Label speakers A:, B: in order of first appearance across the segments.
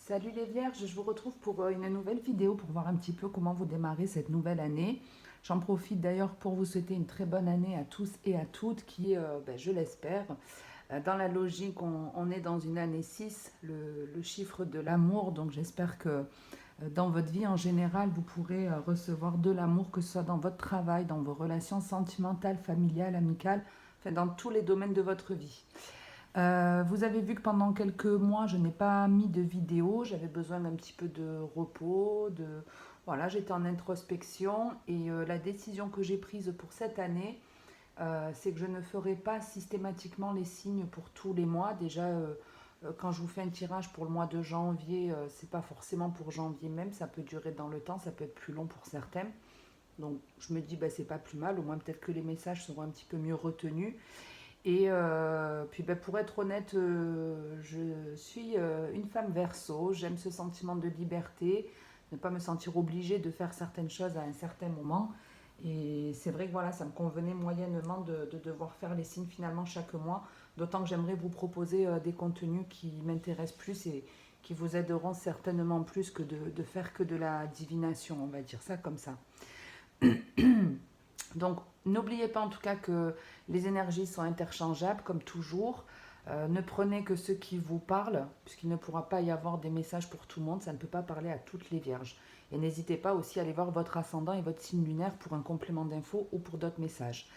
A: Salut les Vierges, je vous retrouve pour une nouvelle vidéo pour voir un petit peu comment vous démarrez cette nouvelle année. J'en profite d'ailleurs pour vous souhaiter une très bonne année à tous et à toutes qui, je l'espère, dans la logique, on est dans une année 6, le chiffre de l'amour, donc j'espère que dans votre vie en général, vous pourrez recevoir de l'amour, que ce soit dans votre travail, dans vos relations sentimentales, familiales, amicales, enfin dans tous les domaines de votre vie. Vous avez vu que pendant quelques mois, je n'ai pas mis de vidéo. J'avais besoin d'un petit peu de repos, voilà, j'étais en introspection et la décision que j'ai prise pour cette année, c'est que je ne ferai pas systématiquement les signes pour tous les mois. Déjà, quand je vous fais un tirage pour le mois de janvier, c'est pas forcément pour janvier même, ça peut durer dans le temps, ça peut être plus long pour certains. Donc je me dis, c'est pas plus mal, au moins peut-être que les messages seront un petit peu mieux retenus. Et puis pour être honnête, je suis une femme verso, j'aime ce sentiment de liberté, ne pas me sentir obligée de faire certaines choses à un certain moment. Et c'est vrai que voilà, ça me convenait moyennement de devoir faire les signes finalement chaque mois, d'autant que j'aimerais vous proposer des contenus qui m'intéressent plus et qui vous aideront certainement plus que de faire que de la divination, on va dire ça comme ça. Donc, n'oubliez pas en tout cas que les énergies sont interchangeables, comme toujours. Ne prenez que ceux qui vous parlent, puisqu'il ne pourra pas y avoir des messages pour tout le monde, ça ne peut pas parler à toutes les vierges. Et n'hésitez pas aussi à aller voir votre ascendant et votre signe lunaire pour un complément d'infos ou pour d'autres messages.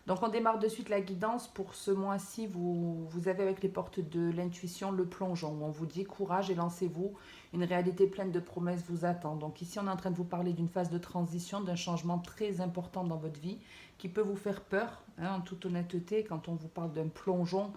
A: Donc on démarre de suite la guidance. Pour ce mois-ci, vous avez avec les portes de l'intuition le plongeon, où on vous dit courage et lancez-vous, une réalité pleine de promesses vous attend. Donc ici on est en train de vous parler d'une phase de transition, d'un changement très important dans votre vie, qui peut vous faire peur, en toute honnêteté. Quand on vous parle d'un plongeon,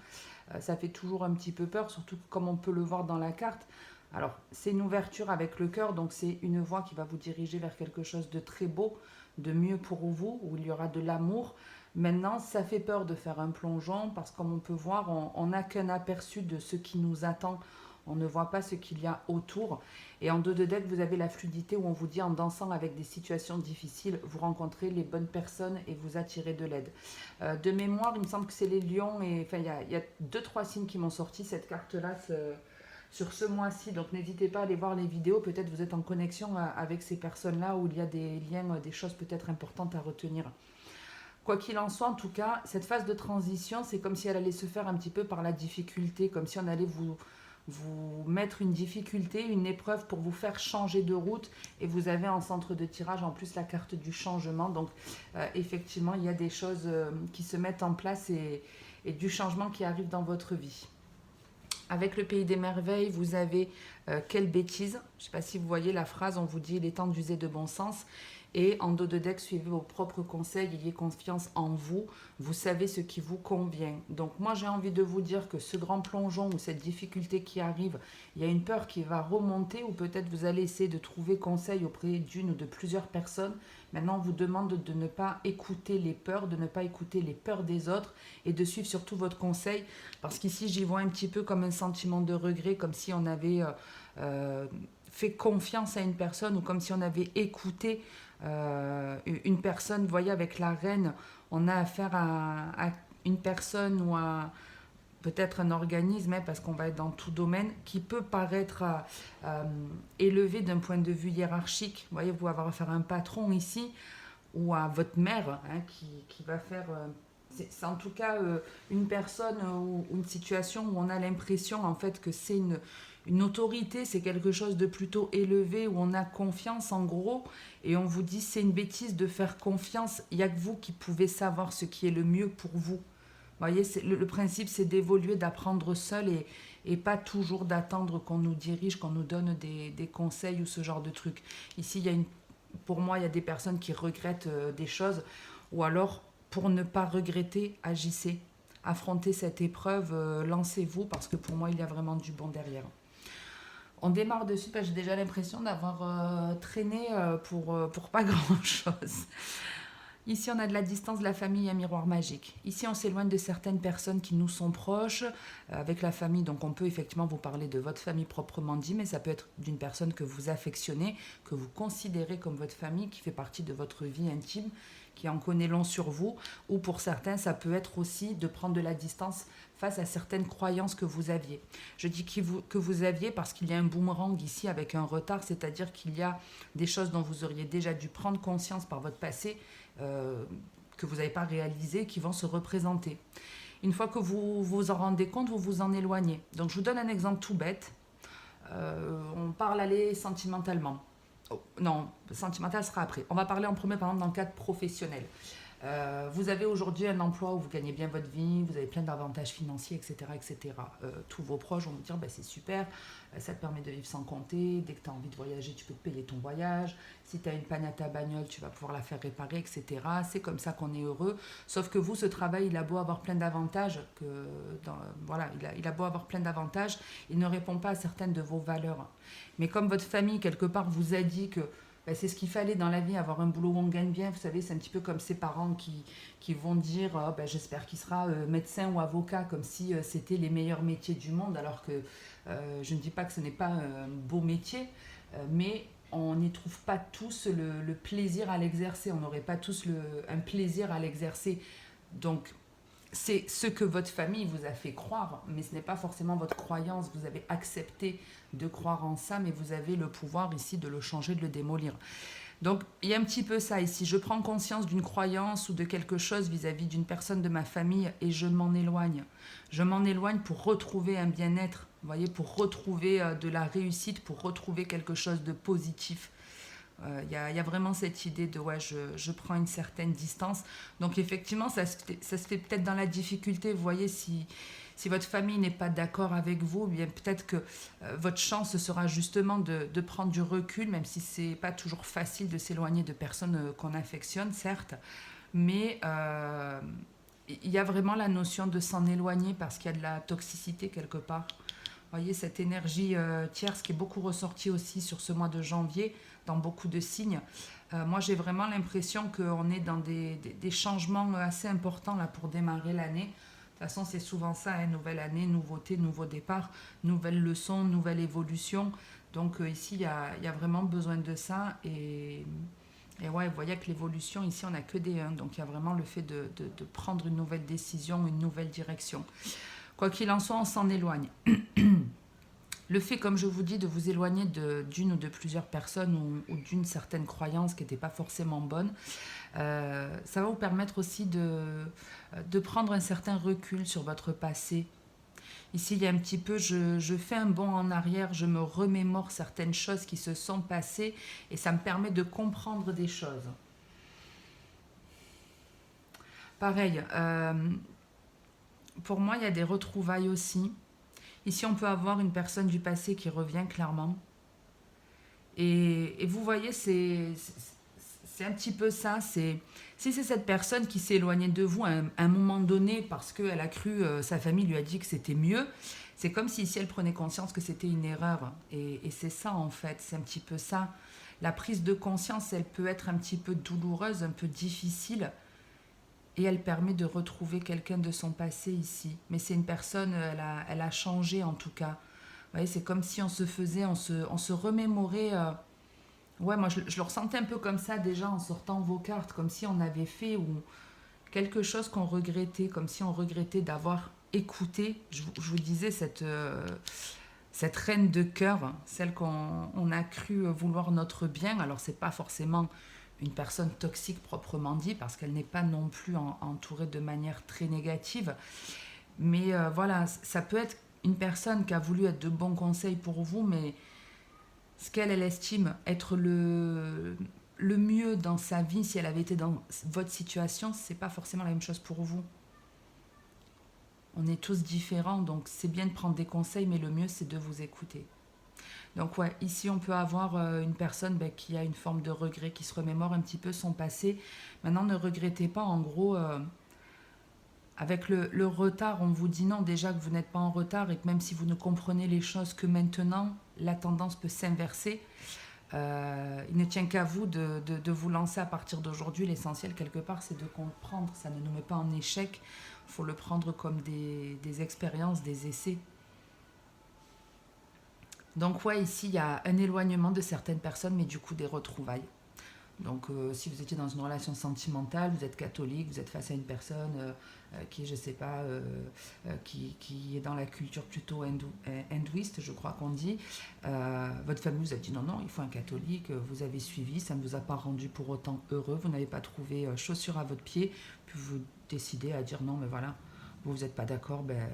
A: ça fait toujours un petit peu peur, surtout comme on peut le voir dans la carte. Alors c'est une ouverture avec le cœur, donc c'est une voie qui va vous diriger vers quelque chose de très beau, de mieux pour vous, où il y aura de l'amour. Maintenant, ça fait peur de faire un plongeon parce que comme on peut voir, on n'a qu'un aperçu de ce qui nous attend. On ne voit pas ce qu'il y a autour. Et en dos de deck, vous avez la fluidité où on vous dit en dansant avec des situations difficiles, vous rencontrez les bonnes personnes et vous attirez de l'aide. De mémoire, il me semble que c'est les lions. Et enfin, il y a deux, trois signes qui m'ont sorti cette carte-là sur ce mois-ci. Donc n'hésitez pas à aller voir les vidéos. Peut-être vous êtes en connexion avec ces personnes-là où il y a des liens, des choses peut-être importantes à retenir. Quoi qu'il en soit, en tout cas, cette phase de transition, c'est comme si elle allait se faire un petit peu par la difficulté, comme si on allait vous mettre une difficulté, une épreuve pour vous faire changer de route. Et vous avez en centre de tirage en plus la carte du changement. Donc effectivement, il y a des choses qui se mettent en place et du changement qui arrive dans votre vie. Avec le pays des merveilles, vous avez quelle bêtise. Je ne sais pas si vous voyez la phrase, on vous dit il est temps d'user de bon sens. Et en dos de deck, suivez vos propres conseils, ayez confiance en vous, vous savez ce qui vous convient. Donc moi j'ai envie de vous dire que ce grand plongeon ou cette difficulté qui arrive, il y a une peur qui va remonter ou peut-être vous allez essayer de trouver conseil auprès d'une ou de plusieurs personnes. Maintenant on vous demande de ne pas écouter les peurs, de ne pas écouter les peurs des autres et de suivre surtout votre conseil parce qu'ici j'y vois un petit peu comme un sentiment de regret, comme si on avait fait confiance à une personne ou comme si on avait écouté une personne. Vous voyez, avec la reine, on a affaire à une personne ou à peut-être un organisme, parce qu'on va être dans tout domaine, qui peut paraître élevé d'un point de vue hiérarchique. Vous voyez, vous avoir affaire à un patron ici, ou à votre mère, qui va faire... c'est en tout cas une personne ou une situation où on a l'impression en fait que c'est une autorité, c'est quelque chose de plutôt élevé, où on a confiance en gros, et on vous dit c'est une bêtise de faire confiance, il n'y a que vous qui pouvez savoir ce qui est le mieux pour vous. Vous voyez, le principe c'est d'évoluer, d'apprendre seul et pas toujours d'attendre qu'on nous dirige, qu'on nous donne des conseils ou ce genre de trucs. Ici, pour moi, il y a des personnes qui regrettent des choses, ou alors pour ne pas regretter, agissez. Affrontez cette épreuve, lancez-vous, parce que pour moi, il y a vraiment du bon derrière. On démarre dessus, parce que j'ai déjà l'impression d'avoir traîné pour pas grand-chose. Ici, on a de la distance de la famille, un miroir magique. Ici, on s'éloigne de certaines personnes qui nous sont proches. Avec la famille, donc on peut effectivement vous parler de votre famille proprement dit, mais ça peut être d'une personne que vous affectionnez, que vous considérez comme votre famille, qui fait partie de votre vie intime, qui en connaît long sur vous. Ou pour certains, ça peut être aussi de prendre de la distance face à certaines croyances que vous aviez. Je dis que vous aviez parce qu'il y a un boomerang ici avec un retard, c'est-à-dire qu'il y a des choses dont vous auriez déjà dû prendre conscience par votre passé, que vous n'avez pas réalisé, qui vont se représenter. Une fois que vous vous en rendez compte, vous vous en éloignez. Donc je vous donne un exemple tout bête. On parle aller sentimentalement. Oh, non, sentimental sera après. On va parler en premier, par exemple, dans le cadre professionnel. Vous avez aujourd'hui un emploi où vous gagnez bien votre vie, vous avez plein d'avantages financiers, etc. etc. Tous vos proches vont vous dire c'est super, ça te permet de vivre sans compter, dès que tu as envie de voyager, tu peux te payer ton voyage, si tu as une panne à ta bagnole, tu vas pouvoir la faire réparer, etc. C'est comme ça qu'on est heureux. Sauf que vous, ce travail, il a beau avoir plein d'avantages, il a beau avoir plein d'avantages, il ne répond pas à certaines de vos valeurs. Mais comme votre famille, quelque part, vous a dit que c'est ce qu'il fallait dans la vie, avoir un boulot où on gagne bien. Vous savez, c'est un petit peu comme ses parents qui vont dire j'espère qu'il sera médecin ou avocat, comme si c'était les meilleurs métiers du monde, alors que je ne dis pas que ce n'est pas un beau métier, mais on n'y trouve pas tous le plaisir à l'exercer. On n'aurait pas tous un plaisir à l'exercer. Donc, c'est ce que votre famille vous a fait croire, mais ce n'est pas forcément votre croyance. Vous avez accepté de croire en ça, mais vous avez le pouvoir ici de le changer, de le démolir. Donc, il y a un petit peu ça ici. Je prends conscience d'une croyance ou de quelque chose vis-à-vis d'une personne de ma famille et je m'en éloigne. Je m'en éloigne pour retrouver un bien-être, vous voyez, pour retrouver de la réussite, pour retrouver quelque chose de positif. Il y a vraiment cette idée de je prends une certaine distance. Donc effectivement, ça se fait peut-être dans la difficulté. Vous voyez, si votre famille n'est pas d'accord avec vous, bien peut-être que votre chance sera justement de prendre du recul, même si c'est pas toujours facile de s'éloigner de personnes qu'on affectionne, certes. Mais il y a vraiment la notion de s'en éloigner parce qu'il y a de la toxicité quelque part. Vous voyez, cette énergie tierce qui est beaucoup ressortie aussi sur ce mois de janvier, dans beaucoup de signes. Moi, j'ai vraiment l'impression qu'on est dans des changements assez importants là, pour démarrer l'année. De toute façon, c'est souvent ça, hein, nouvelle année, nouveauté, nouveau départ, nouvelle leçon, nouvelle évolution. Donc ici, il y a vraiment besoin de ça. Et ouais, vous voyez que l'évolution, ici, on n'a que des 1. Donc il y a vraiment le fait de prendre une nouvelle décision, une nouvelle direction. Quoi qu'il en soit, on s'en éloigne. Le fait, comme je vous dis, de vous éloigner d'une ou de plusieurs personnes ou d'une certaine croyance qui n'était pas forcément bonne, ça va vous permettre aussi de prendre un certain recul sur votre passé. Ici, il y a un petit peu, je fais un bond en arrière, je me remémore certaines choses qui se sont passées et ça me permet de comprendre des choses. Pareil, pour moi, il y a des retrouvailles aussi. Ici, on peut avoir une personne du passé qui revient clairement. Et vous voyez, c'est un petit peu ça. Si c'est cette personne qui s'est éloignée de vous à un moment donné parce qu'elle a cru, sa famille lui a dit que c'était mieux, c'est comme si ici elle prenait conscience que c'était une erreur. Et c'est ça en fait, c'est un petit peu ça. La prise de conscience, elle peut être un petit peu douloureuse, un peu difficile. Et elle permet de retrouver quelqu'un de son passé ici. Mais c'est une personne, elle a changé en tout cas. Vous voyez, c'est comme si on se remémorait. Ouais, moi je le ressentais un peu comme ça déjà en sortant vos cartes, comme si on avait fait ou quelque chose qu'on regrettait, comme si on regrettait d'avoir écouté. Je vous disais cette reine de cœur, celle qu'on a cru vouloir notre bien. Alors c'est pas forcément une personne toxique proprement dit, parce qu'elle n'est pas non plus entourée de manière très négative. Mais voilà, ça peut être une personne qui a voulu être de bons conseils pour vous, mais ce qu'elle estime être le mieux dans sa vie, si elle avait été dans votre situation, c'est pas forcément la même chose pour vous. On est tous différents, donc c'est bien de prendre des conseils, mais le mieux, c'est de vous écouter. Donc ouais, ici on peut avoir une personne qui a une forme de regret, qui se remémore un petit peu son passé. Maintenant, ne regrettez pas, en gros, avec le retard, on vous dit non, déjà que vous n'êtes pas en retard et que même si vous ne comprenez les choses que maintenant, la tendance peut s'inverser. Il ne tient qu'à vous de vous lancer à partir d'aujourd'hui. L'essentiel, quelque part, c'est de comprendre. Ça ne nous met pas en échec. Il faut le prendre comme des expériences, des essais. Donc ouais, ici, il y a un éloignement de certaines personnes, mais du coup, des retrouvailles. Donc, si vous étiez dans une relation sentimentale, vous êtes catholique, vous êtes face à une personne qui, je sais pas, qui est dans la culture plutôt hindouiste, je crois qu'on dit. Votre famille vous a dit non, non, il faut un catholique, vous avez suivi, ça ne vous a pas rendu pour autant heureux, vous n'avez pas trouvé chaussure à votre pied, puis vous décidez à dire non, mais voilà, vous n'êtes pas d'accord, ben,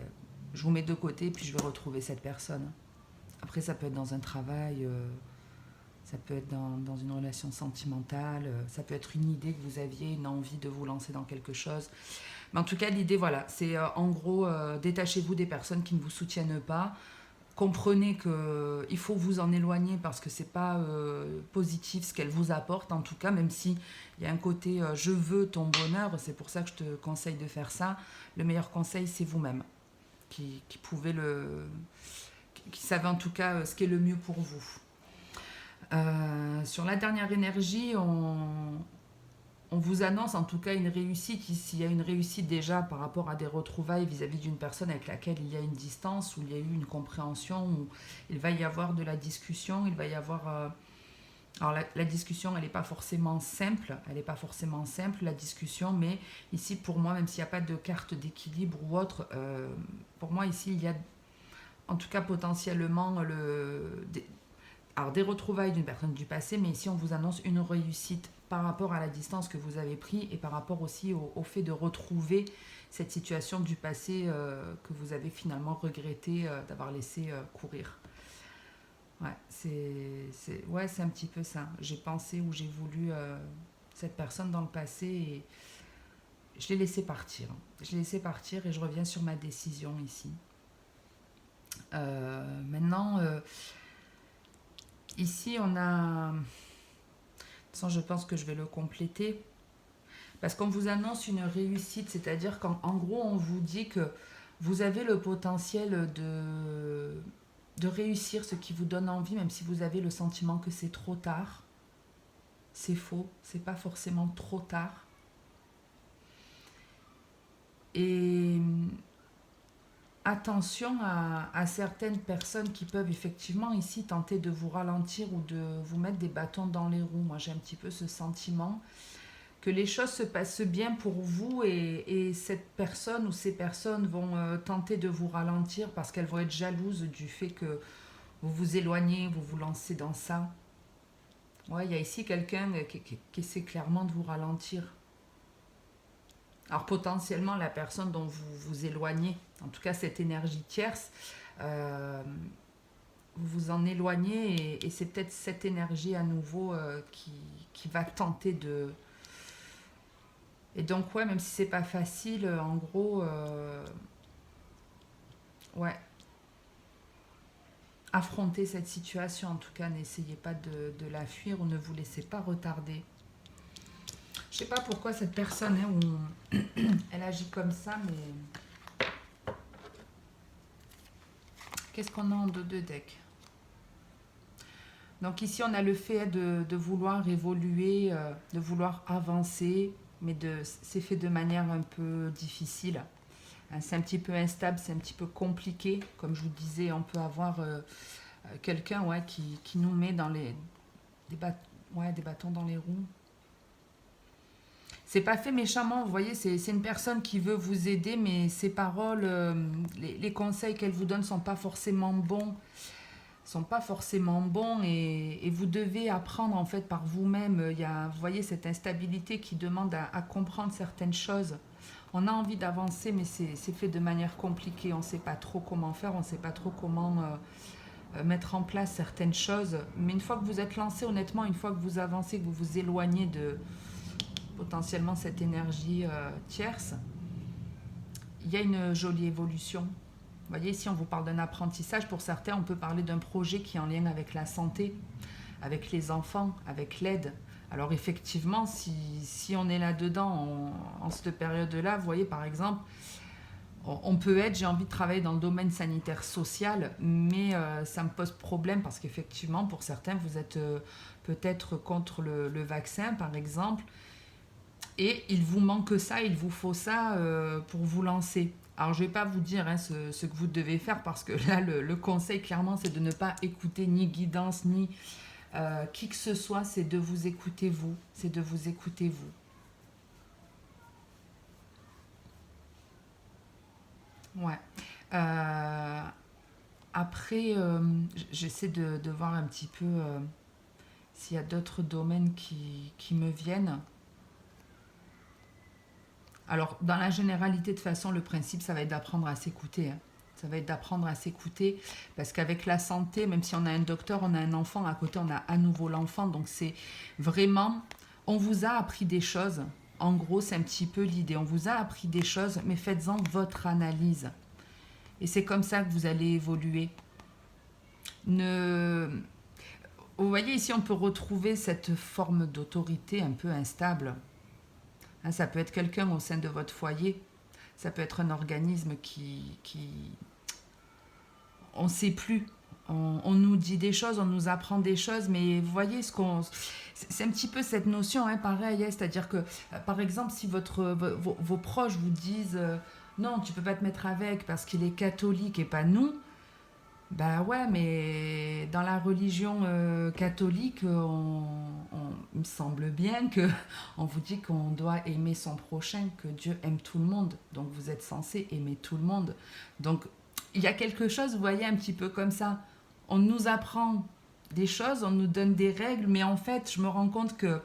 A: je vous mets de côté, puis je vais retrouver cette personne. Après, ça peut être dans un travail. Ça peut être dans une relation sentimentale, ça peut être une idée que vous aviez, une envie de vous lancer dans quelque chose. Mais en tout cas, l'idée, voilà, c'est en gros, détachez-vous des personnes qui ne vous soutiennent pas. Comprenez qu'il faut vous en éloigner parce que c'est pas positif ce qu'elles vous apportent, en tout cas, même si il y a un côté je veux ton bonheur, c'est pour ça que je te conseille de faire ça. Le meilleur conseil, c'est vous-même, qui pouvez qui savez en tout cas ce qui est le mieux pour vous. Sur la dernière énergie, on vous annonce en tout cas une réussite. Ici, il y a une réussite déjà par rapport à des retrouvailles vis-à-vis d'une personne avec laquelle il y a une distance, où il y a eu une compréhension, où il va y avoir de la discussion, il va y avoir... Alors la discussion, elle n'est pas forcément simple, la discussion, mais ici pour moi, même s'il n'y a pas de carte d'équilibre ou autre, pour moi ici il y a en tout cas potentiellement alors des retrouvailles d'une personne du passé, mais ici on vous annonce une réussite par rapport à la distance que vous avez pris et par rapport aussi au fait de retrouver cette situation du passé que vous avez finalement regretté d'avoir laissé courir. Ouais, c'est un petit peu ça. J'ai pensé ou j'ai voulu cette personne dans le passé et je l'ai laissé partir. Je l'ai laissé partir et je reviens sur ma décision ici. Maintenant... Ici, on a... De toute façon, je pense que je vais le compléter. Parce qu'on vous annonce une réussite, c'est-à-dire qu'en gros, on vous dit que vous avez le potentiel de réussir ce qui vous donne envie, même si vous avez le sentiment que c'est trop tard. C'est faux, c'est pas forcément trop tard. Et attention à certaines personnes qui peuvent effectivement ici tenter de vous ralentir ou de vous mettre des bâtons dans les roues. Moi j'ai un petit peu ce sentiment que les choses se passent bien pour vous et cette personne ou ces personnes vont tenter de vous ralentir parce qu'elles vont être jalouses du fait que vous vous éloignez, vous vous lancez dans ça. Ouais, il y a ici quelqu'un qui essaie clairement de vous ralentir. Alors potentiellement la personne dont vous vous éloignez, en tout cas cette énergie tierce, vous vous en éloignez et c'est peut-être cette énergie à nouveau qui va tenter de... Et donc ouais, même si c'est pas facile, en gros, ouais, affrontez cette situation. En tout cas, n'essayez pas de la fuir ou ne vous laissez pas retarder. Je sais pas pourquoi cette personne, hein, elle agit comme ça, mais... Qu'est-ce qu'on a en dos de deck? Donc ici, on a le fait de vouloir évoluer, de vouloir avancer, mais c'est fait de manière un peu difficile. C'est un petit peu instable, c'est un petit peu compliqué. Comme je vous disais, on peut avoir quelqu'un qui nous met dans des bâtons dans les roues. C'est pas fait méchamment, vous voyez, c'est une personne qui veut vous aider, mais ses paroles, les conseils qu'elle vous donne sont pas forcément bons. Et vous devez apprendre en fait par vous-même. Il y a, vous voyez, cette instabilité qui demande à comprendre certaines choses. On a envie d'avancer, mais c'est fait de manière compliquée. On ne sait pas trop comment faire, on ne sait pas trop comment mettre en place certaines choses. Mais une fois que vous êtes lancé, honnêtement, une fois que vous avancez, que vous vous éloignez de potentiellement cette énergie tierce, il y a une jolie évolution. Vous voyez, ici on vous parle d'un apprentissage. Pour certains, on peut parler d'un projet qui est en lien avec la santé, avec les enfants, avec l'aide. Alors effectivement, si on est là-dedans, en cette période-là, vous voyez par exemple, On peut être, j'ai envie de travailler dans le domaine sanitaire social, mais ça me pose problème parce qu'effectivement, pour certains, vous êtes peut-être contre le vaccin, par exemple, et il vous manque ça, il vous faut ça pour vous lancer. Alors, je ne vais pas vous dire hein, ce que vous devez faire parce que là, le conseil, clairement, c'est de ne pas écouter ni guidance, ni qui que ce soit, c'est de vous écouter vous. C'est de vous écouter vous. Ouais. Euh, Après, j'essaie de voir un petit peu s'il y a d'autres domaines qui me viennent. Alors, dans la généralité, de toute façon, le principe, ça va être d'apprendre à s'écouter. Hein. Ça va être d'apprendre à s'écouter parce qu'avec la santé, même si on a un docteur, on a un enfant, à côté, on a à nouveau l'enfant. Donc, c'est vraiment, on vous a appris des choses. En gros, c'est un petit peu l'idée. On vous a appris des choses, mais faites-en votre analyse. Et c'est comme ça que vous allez évoluer. Ne... Vous voyez, ici, on peut retrouver cette forme d'autorité un peu instable. Hein, ça peut être quelqu'un au sein de votre foyer. Ça peut être un organisme qui... On ne sait plus. On nous dit des choses, on nous apprend des choses, mais vous voyez, c'est un petit peu cette notion, hein, pareil, hein, c'est-à-dire que, par exemple, si vos proches vous disent non, tu peux pas te mettre avec parce qu'il est catholique et pas nous, bah ouais, mais dans la religion catholique, il me semble bien que on vous dit qu'on doit aimer son prochain, que Dieu aime tout le monde. Donc vous êtes censé aimer tout le monde. Donc il y a quelque chose, vous voyez, un petit peu comme ça. On nous apprend des choses, on nous donne des règles, mais en fait, je me rends compte que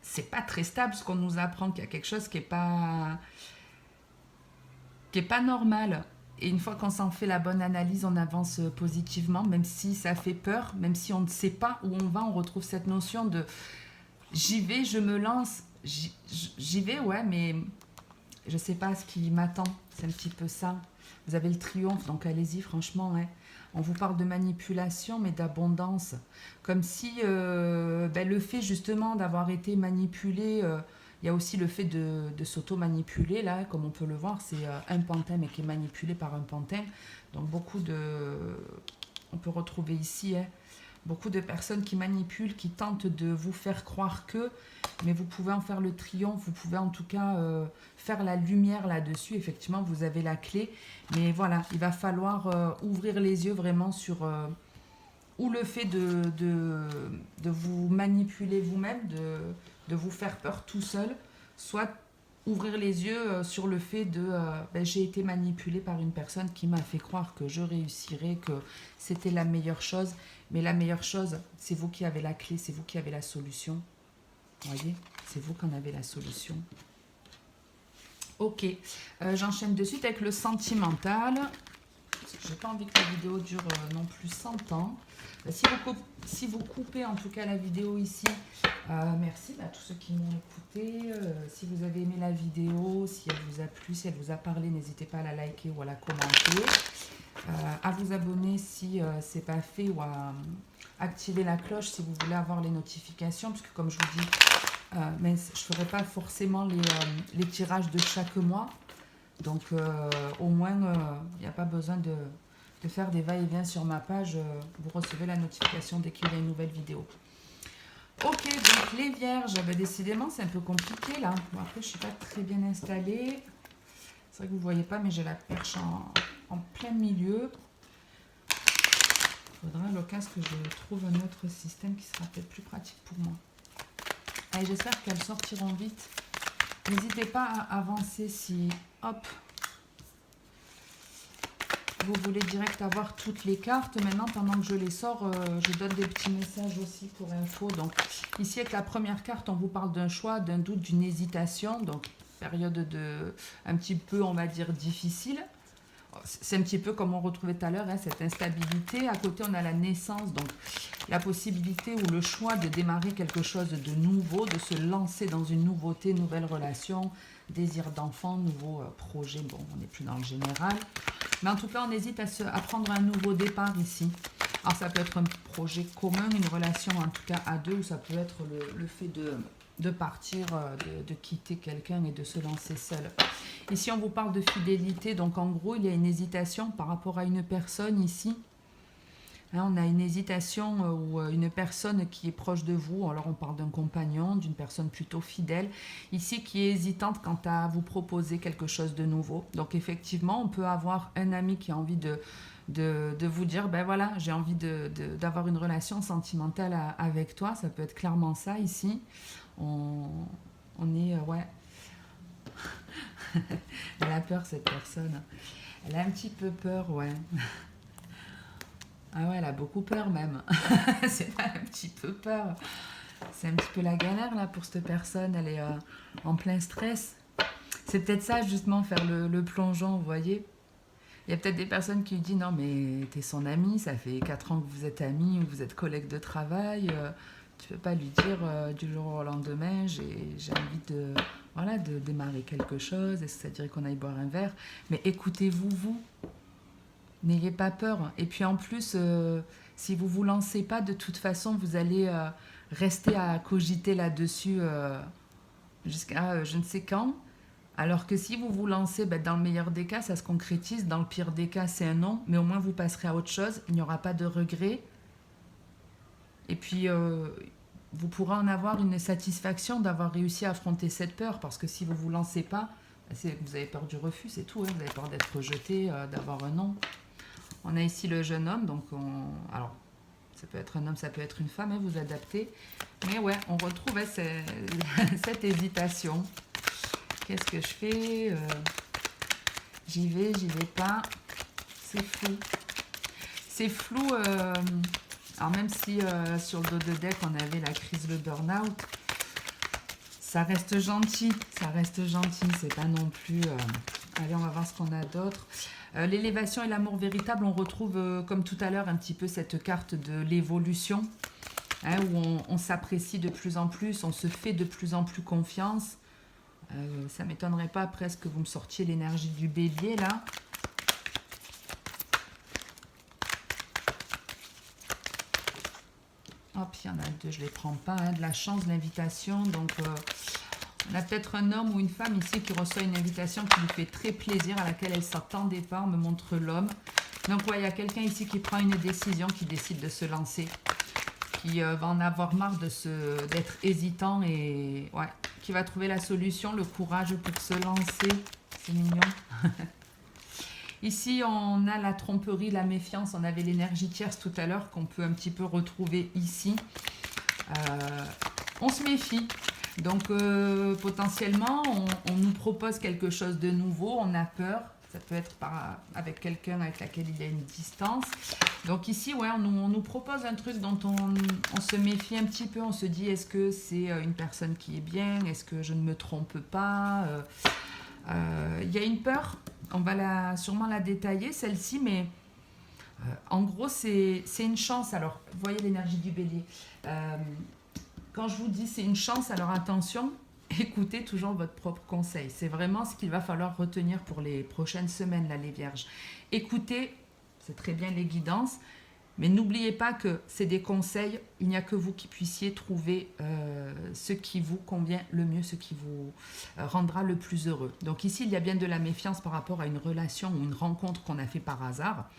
A: c'est pas très stable ce qu'on nous apprend, qu'il y a quelque chose qui est pas normal. Et une fois qu'on s'en fait la bonne analyse, on avance positivement, même si ça fait peur, même si on ne sait pas où on va, on retrouve cette notion de j'y vais, je me lance, j'y vais, ouais, mais je ne sais pas ce qui m'attend. C'est un petit peu ça. Vous avez le triomphe, donc allez-y, franchement. Hein. On vous parle de manipulation, mais d'abondance. Comme si le fait justement d'avoir été manipulé, il y a aussi le fait de s'auto-manipuler, là, comme on peut le voir, c'est un pantin, mais qui est manipulé par un pantin. Donc beaucoup de... On peut retrouver ici, hein, beaucoup de personnes qui manipulent, qui tentent de vous faire croire que, mais vous pouvez en faire le triomphe, vous pouvez en tout cas faire la lumière là-dessus. Effectivement, vous avez la clé, mais voilà, il va falloir ouvrir les yeux vraiment sur ou le fait de vous manipuler vous-même, de vous faire peur tout seul, soit ouvrir les yeux sur le fait de j'ai été manipulé par une personne qui m'a fait croire que je réussirais, que c'était la meilleure chose. Mais la meilleure chose, c'est vous qui avez la clé, c'est vous qui avez la solution. Vous voyez, c'est vous qui en avez la solution. Ok, j'enchaîne de suite avec le sentimental. J'ai pas envie que la vidéo dure non plus 100 ans. Si vous coupez en tout cas la vidéo ici, merci à tous ceux qui m'ont écouté. Si vous avez aimé la vidéo, si elle vous a plu, si elle vous a parlé, n'hésitez pas à la liker ou à la commenter. À vous abonner si ce n'est pas fait ou à activer la cloche si vous voulez avoir les notifications. Parce que comme je vous dis, mais je ne ferai pas forcément les tirages de chaque mois. Donc au moins, il n'y a pas besoin de faire des va-et-vient sur ma page. Vous recevez la notification dès qu'il y a une nouvelle vidéo. Ok, donc les vierges, décidément c'est un peu compliqué là. Bon, après je ne suis pas très bien installée. C'est vrai que vous ne voyez pas, mais j'ai la perche en plein milieu. Il faudra à l'occasion que je trouve un autre système qui sera peut-être plus pratique pour moi. Allez, j'espère qu'elles sortiront vite. N'hésitez pas à avancer si, hop, vous voulez direct avoir toutes les cartes. Maintenant, pendant que je les sors, je donne des petits messages aussi pour info. Donc, ici, avec la première carte, on vous parle d'un choix, d'un doute, d'une hésitation. Donc, période un petit peu, on va dire, difficile. C'est un petit peu comme on retrouvait tout à l'heure, hein, cette instabilité. À côté, on a la naissance, donc la possibilité ou le choix de démarrer quelque chose de nouveau, de se lancer dans une nouveauté, nouvelle relation, désir d'enfant, nouveau projet. Bon, on n'est plus dans le général. Mais en tout cas, on hésite à prendre un nouveau départ ici. Alors, ça peut être un projet commun, une relation en tout cas à deux, ou ça peut être le fait de partir, de quitter quelqu'un et de se lancer seul. Ici, on vous parle de fidélité. Donc, en gros, il y a une hésitation par rapport à une personne ici. Hein, on a une hésitation ou une personne qui est proche de vous. Alors, on parle d'un compagnon, d'une personne plutôt fidèle. Ici, qui est hésitante quant à vous proposer quelque chose de nouveau. Donc, effectivement, on peut avoir un ami qui a envie de vous dire, ben voilà, j'ai envie d'avoir une relation sentimentale avec toi. Ça peut être clairement ça ici. On est, ouais. Elle a peur, cette personne. Elle a un petit peu peur, ouais. Ah ouais, elle a beaucoup peur même. C'est pas un petit peu peur. C'est un petit peu la galère là pour cette personne. Elle est en plein stress. C'est peut-être ça justement, faire le plongeon, vous voyez. Il y a peut-être des personnes qui lui disent non mais t'es son ami, ça fait 4 ans que vous êtes amis ou vous êtes collègues de travail. Tu peux pas lui dire du jour au lendemain j'ai envie voilà, de démarrer quelque chose. Est-ce que ça dirait qu'on aille boire un verre? Mais écoutez-vous, vous. N'ayez pas peur. Et puis en plus, si vous vous lancez pas, de toute façon, vous allez rester à cogiter là-dessus jusqu'à je ne sais quand. Alors que si vous vous lancez, ben, dans le meilleur des cas, ça se concrétise. Dans le pire des cas, c'est un non. Mais au moins, vous passerez à autre chose. Il n'y aura pas de regret. Et puis, vous pourrez en avoir une satisfaction d'avoir réussi à affronter cette peur. Parce que si vous ne vous lancez pas, c'est que vous avez peur du refus, c'est tout. Hein. Vous avez peur d'être rejeté, d'avoir un non. On a ici le jeune homme, donc alors ça peut être un homme, ça peut être une femme, hein, vous adaptez. Mais ouais, on retrouve cette hésitation. Qu'est-ce que je fais? J'y vais pas. C'est flou. C'est flou. Alors même si sur le dos de deck on avait la crise, le burn-out, ça reste gentil. C'est pas non plus. Allez, on va voir ce qu'on a d'autre. L'élévation et l'amour véritable, on retrouve comme tout à l'heure un petit peu cette carte de l'évolution, hein, où on s'apprécie de plus en plus, on se fait de plus en plus confiance. Ça ne m'étonnerait pas presque que vous me sortiez l'énergie du bélier là. Hop, il y en a deux, je ne les prends pas, hein, de la chance, de l'invitation, donc... on a peut-être un homme ou une femme ici qui reçoit une invitation qui lui fait très plaisir, à laquelle elle ne s'attendait pas. On me montre l'homme. Donc, ouais, il y a quelqu'un ici qui prend une décision, qui décide de se lancer, qui va en avoir marre d'être hésitant et ouais, qui va trouver la solution, le courage pour se lancer. C'est mignon. Ici, on a la tromperie, la méfiance. On avait l'énergie tierce tout à l'heure qu'on peut un petit peu retrouver ici. On se méfie. Donc potentiellement, on nous propose quelque chose de nouveau, on a peur. Ça peut être avec quelqu'un avec laquelle il y a une distance. Donc ici, ouais, on nous propose un truc dont on se méfie un petit peu. On se dit, est-ce que c'est une personne qui est bien? Est-ce que je ne me trompe pas? Il y a une peur. On va sûrement la détailler, celle-ci, mais en gros, c'est une chance. Alors, vous voyez l'énergie du bélier. Quand je vous dis c'est une chance, alors attention, écoutez toujours votre propre conseil. C'est vraiment ce qu'il va falloir retenir pour les prochaines semaines, là, les vierges. Écoutez, c'est très bien les guidances, mais n'oubliez pas que c'est des conseils. Il n'y a que vous qui puissiez trouver ce qui vous convient le mieux, ce qui vous rendra le plus heureux. Donc ici, il y a bien de la méfiance par rapport à une relation ou une rencontre qu'on a fait par hasard.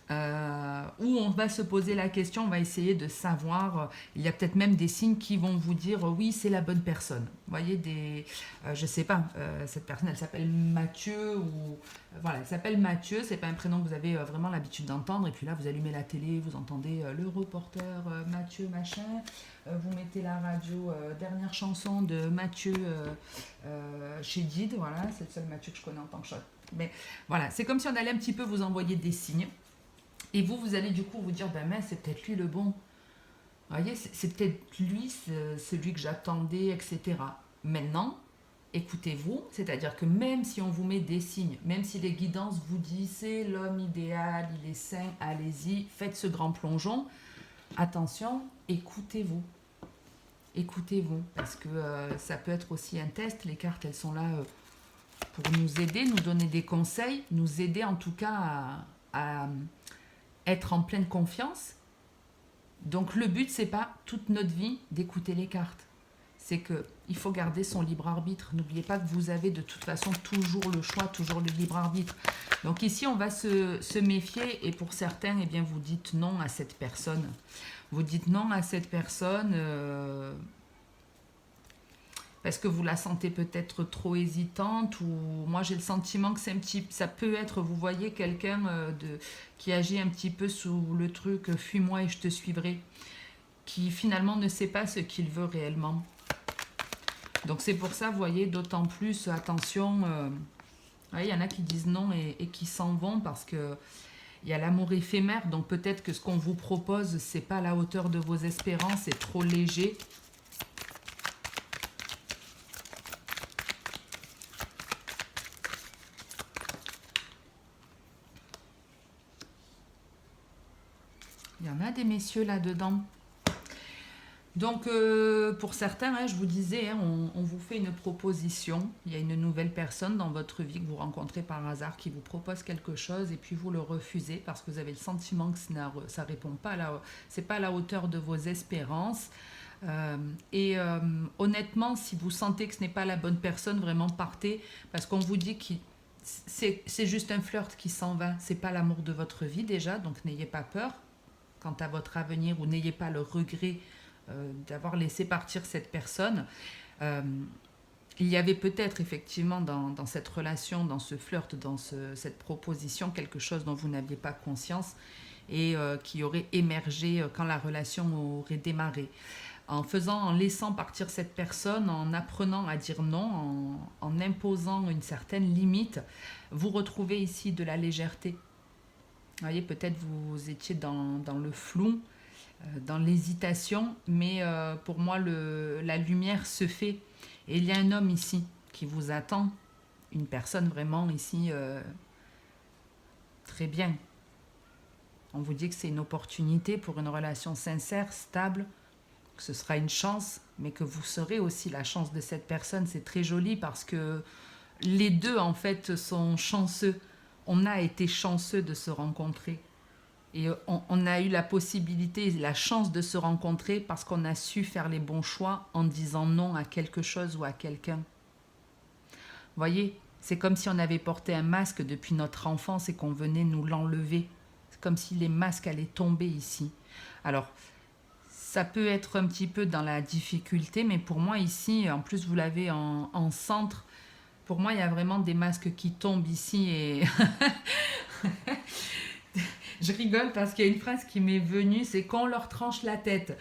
A: Où on va se poser la question, on va essayer de savoir, il y a peut-être même des signes qui vont vous dire oui, c'est la bonne personne. Vous voyez, je sais pas, cette personne elle s'appelle Mathieu ou voilà, elle s'appelle Mathieu, c'est pas un prénom que vous avez vraiment l'habitude d'entendre, et puis là vous allumez la télé, vous entendez le reporter Mathieu machin, vous mettez la radio, dernière chanson de Mathieu chez Did, voilà, c'est le seul Mathieu que je connais en tant que chat. Mais voilà, c'est comme si on allait un petit peu vous envoyer des signes. Et vous allez du coup vous dire, ben mais c'est peut-être lui le bon. Vous voyez, c'est peut-être lui, celui que j'attendais, etc. Maintenant, écoutez-vous, c'est-à-dire que même si on vous met des signes, même si les guidances vous disent c'est l'homme idéal, il est sain, allez-y, faites ce grand plongeon, attention, écoutez-vous. Écoutez-vous, parce que ça peut être aussi un test, les cartes elles sont là pour nous aider, nous donner des conseils, nous aider en tout cas à être en pleine confiance. Donc le but, c'est pas toute notre vie d'écouter les cartes. c'est qu'il faut garder son libre arbitre. N'oubliez pas que vous avez de toute façon toujours le choix, toujours le libre arbitre. Donc ici, on va se méfier et pour certains, eh bien, vous dites non à cette personne. Vous dites non à cette personne parce que vous la sentez peut-être trop hésitante ou moi j'ai le sentiment que ça peut être, vous voyez, quelqu'un qui agit un petit peu sous le truc « fuis-moi et je te suivrai », qui finalement ne sait pas ce qu'il veut réellement. Donc c'est pour ça, vous voyez, d'autant plus, attention, il y en a qui disent non et qui s'en vont parce que il y a l'amour éphémère, donc peut-être que ce qu'on vous propose, c'est pas à la hauteur de vos espérances, c'est trop léger. Il y en a des messieurs là-dedans. Donc, pour certains, je vous disais, on vous fait une proposition. Il y a une nouvelle personne dans votre vie que vous rencontrez par hasard qui vous propose quelque chose et puis vous le refusez parce que vous avez le sentiment que ça répond pas c'est pas à la hauteur de vos espérances. Honnêtement, si vous sentez que ce n'est pas la bonne personne, vraiment partez parce qu'on vous dit que c'est juste un flirt qui s'en va. C'est pas l'amour de votre vie déjà, donc n'ayez pas peur quant à votre avenir ou n'ayez pas le regret d'avoir laissé partir cette personne. Il y avait peut-être effectivement dans cette relation, dans ce flirt, dans cette proposition, quelque chose dont vous n'aviez pas conscience et qui aurait émergé quand la relation aurait démarré. En laissant partir cette personne, en apprenant à dire non, en imposant une certaine limite, vous retrouvez ici de la légèreté. Vous voyez, peut-être vous étiez dans le flou, dans l'hésitation, mais pour moi, la lumière se fait. Et il y a un homme ici qui vous attend, une personne vraiment ici très bien. On vous dit que c'est une opportunité pour une relation sincère, stable, que ce sera une chance, mais que vous serez aussi la chance de cette personne. C'est très joli parce que les deux, en fait, sont chanceux. On a été chanceux de se rencontrer. Et on a eu la possibilité, la chance de se rencontrer parce qu'on a su faire les bons choix en disant non à quelque chose ou à quelqu'un. Vous voyez, c'est comme si on avait porté un masque depuis notre enfance et qu'on venait nous l'enlever. C'est comme si les masques allaient tomber ici. Alors, ça peut être un petit peu dans la difficulté, mais pour moi ici, en plus vous l'avez en centre, pour moi il y a vraiment des masques qui tombent ici et... Je rigole parce qu'il y a une phrase qui m'est venue, c'est qu'on leur tranche la tête.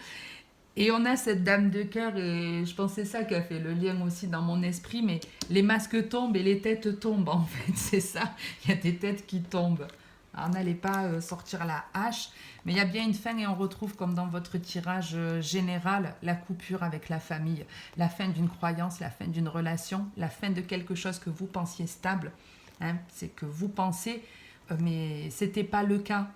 A: Et on a cette dame de cœur, et je pense que c'est ça qui a fait le lien aussi dans mon esprit, mais les masques tombent et les têtes tombent en fait, c'est ça, il y a des têtes qui tombent. Alors n'allez pas sortir la hache, mais il y a bien une fin et on retrouve comme dans votre tirage général, la coupure avec la famille, la fin d'une croyance, la fin d'une relation, la fin de quelque chose que vous pensiez stable, c'est que vous pensez... mais ce n'était pas le cas,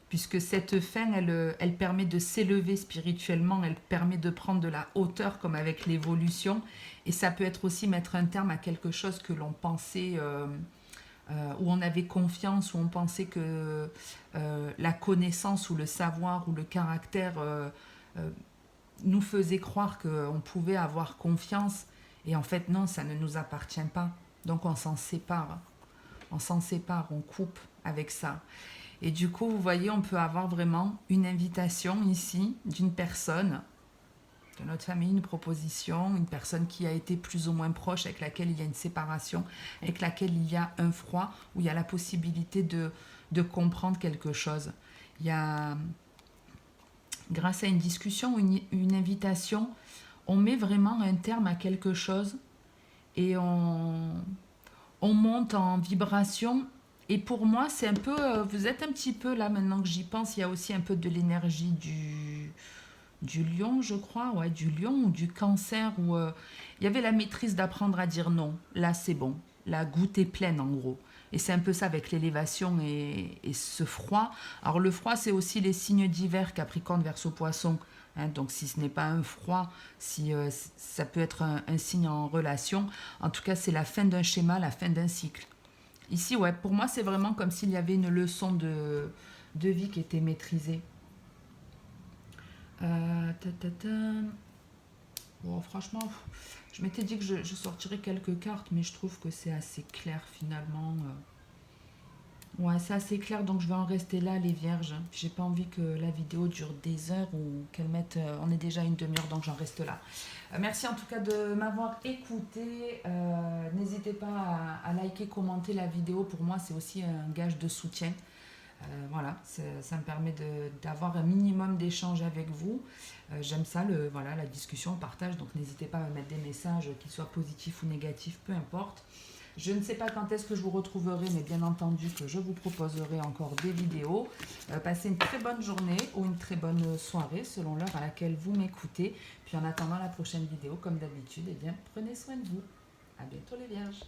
A: puisque cette fin, elle permet de s'élever spirituellement, elle permet de prendre de la hauteur comme avec l'évolution, et ça peut être aussi mettre un terme à quelque chose que l'on pensait, où on avait confiance, où on pensait que la connaissance ou le savoir ou le caractère nous faisait croire qu'on pouvait avoir confiance, et en fait non, ça ne nous appartient pas, donc on s'en sépare. On s'en sépare, on coupe avec ça. Et du coup, vous voyez, on peut avoir vraiment une invitation ici d'une personne, de notre famille, une proposition, une personne qui a été plus ou moins proche, avec laquelle il y a une séparation, avec laquelle il y a un froid, où il y a la possibilité de comprendre quelque chose. Il y a, grâce à une discussion, une invitation, on met vraiment un terme à quelque chose et on monte en vibration. Et pour moi, c'est un peu... vous êtes un petit peu, là, maintenant que j'y pense, il y a aussi un peu de l'énergie du lion, je crois, ouais, du lion ou du cancer, où il y avait la maîtrise d'apprendre à dire non. Là, c'est bon. La goutte est pleine, en gros. Et c'est un peu ça avec l'élévation et ce froid. Alors, le froid, c'est aussi les signes d'hiver, Capricorne, Verseau, Poisson. Donc si ce n'est pas un froid, si ça peut être un signe en relation, en tout cas c'est la fin d'un schéma, la fin d'un cycle. Ici, ouais, pour moi c'est vraiment comme s'il y avait une leçon de vie qui était maîtrisée. Bon, franchement, je m'étais dit que je sortirais quelques cartes, mais je trouve que c'est assez clair finalement. Ouais, c'est assez clair, donc je vais en rester là, les vierges. J'ai pas envie que la vidéo dure des heures ou qu'elle mette. On est déjà une demi-heure, donc j'en reste là. Merci en tout cas de m'avoir écouté. N'hésitez pas à liker, commenter la vidéo. Pour moi, c'est aussi un gage de soutien. Voilà, ça me permet d'avoir un minimum d'échange avec vous. J'aime ça, voilà, la discussion, le partage. Donc n'hésitez pas à me mettre des messages, qu'ils soient positifs ou négatifs, peu importe. Je ne sais pas quand est-ce que je vous retrouverai, mais bien entendu que je vous proposerai encore des vidéos. Passez une très bonne journée ou une très bonne soirée selon l'heure à laquelle vous m'écoutez. Puis en attendant la prochaine vidéo, comme d'habitude, eh bien, prenez soin de vous. À bientôt les vierges.